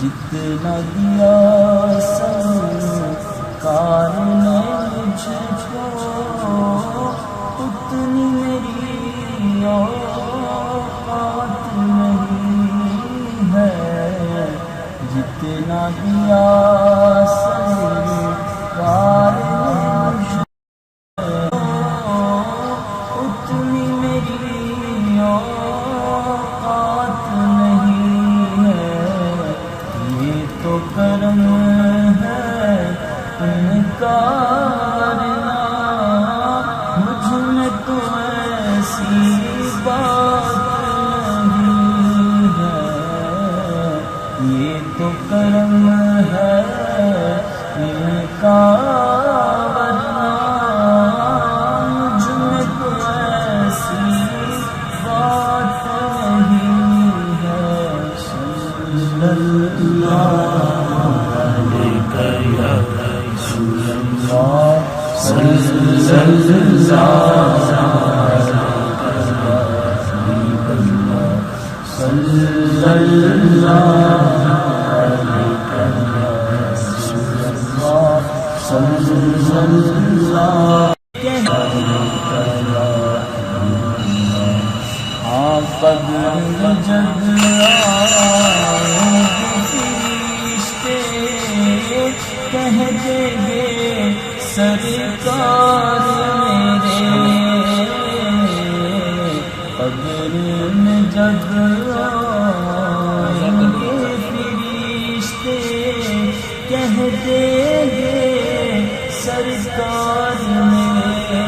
جتنا دیا سرکار نے مجھ کو اتنی میری اوقات نہیں ہے، جتنا دیا سرکار نے مجھ کو اتنی میری اوقات نہیں ہے، یہ تو کرم ہے ان کا ورنہ مجھ میں تو ایسی بات نہیں ہے، یہ تو کرم ہے ان کا ورنہ مجھ میں تو ایسی بات نہیں ہے۔ صلی اللہ علیہ یا رسول اللہ، صلی اللہ صلی اللہ علیہ یا رسول اللہ، صلی اللہ آپ جب فرشتے کہہ دیں گے سرکار میرے، قبر میں جب آئیں گے فرشتے کہہ دیں گے سرکار میرے،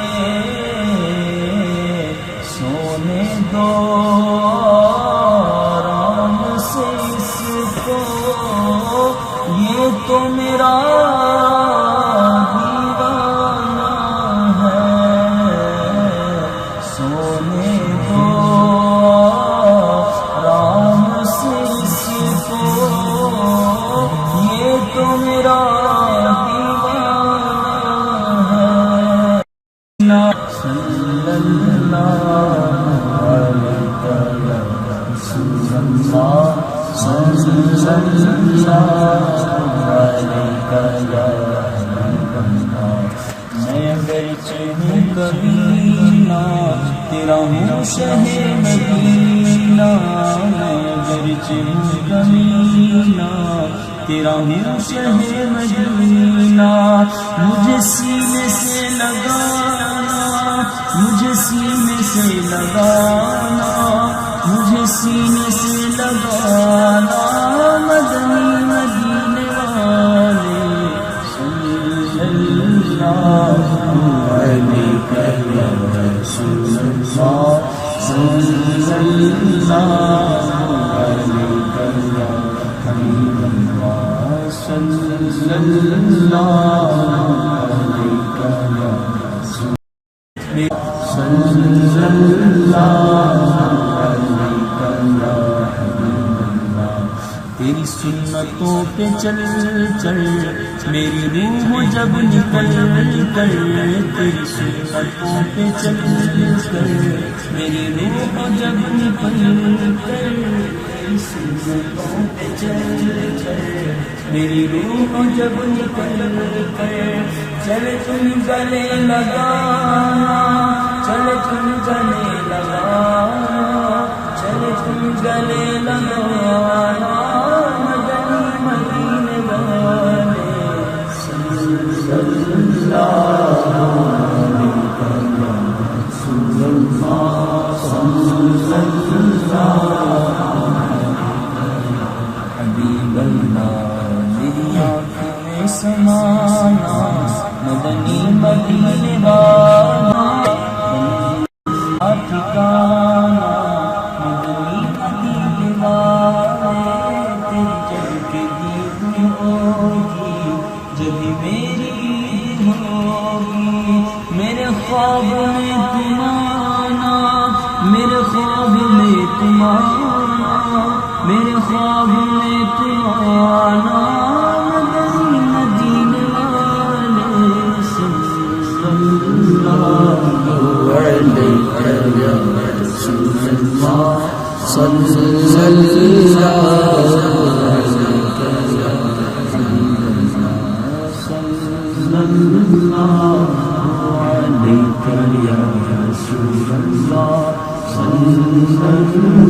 سونے دو آرام سے اس کو، یہ تو میرا دیوانہ ہے، سونے دو آرام سے اس کو، یہ تو میرا دیوانہ ہے۔ صلی اللہ علیہ یا رسول اللہ، صلی اللہ علیہ یا حبیب اللہ، میں اگرچہ ہوں کبینہ تیرا ہوں شہ مدینہ، میں اگرچہ ہوں کبینہ تیرا ہوں شہ مدینہ، مجھے سینے سے لگانا، مجھے سینے سے لگانا، مجھے سینے سے لگانا، مدنی مدینے والے، صلی اللہ علیہ یا رسول اللہ، صلی اللہ علیہ یا حبیب اللہ، صلی اللہ علیہ یا رسول صلی اللہ علیہ یا حبیب اللہ، تیری سنتوں پہ چل چل میری روح جب نکل کر، تیری سنتوں پہ چل کر میری روح جب نکل کر، تیری سنتوں پہ چل کر میری روح جب نکل کر، چلے تم گلے لگانا، چلے تم گلے لگانا، چلے تم گلے لگانا، مدنی مدینے والے، صلی اللہ علیہ یا رسول اللہ، صلی اللہ حبیب اللہ، میری آنکھ میں سمانا مدنی مدینے والا، میرے خواب میں تم آنا، میرے خواب میں تم آنا، میرے خواب میں تم آنا، مدنی مدینے والے صلی اللہ علیہ یا رسول اللہ، صلی اللہ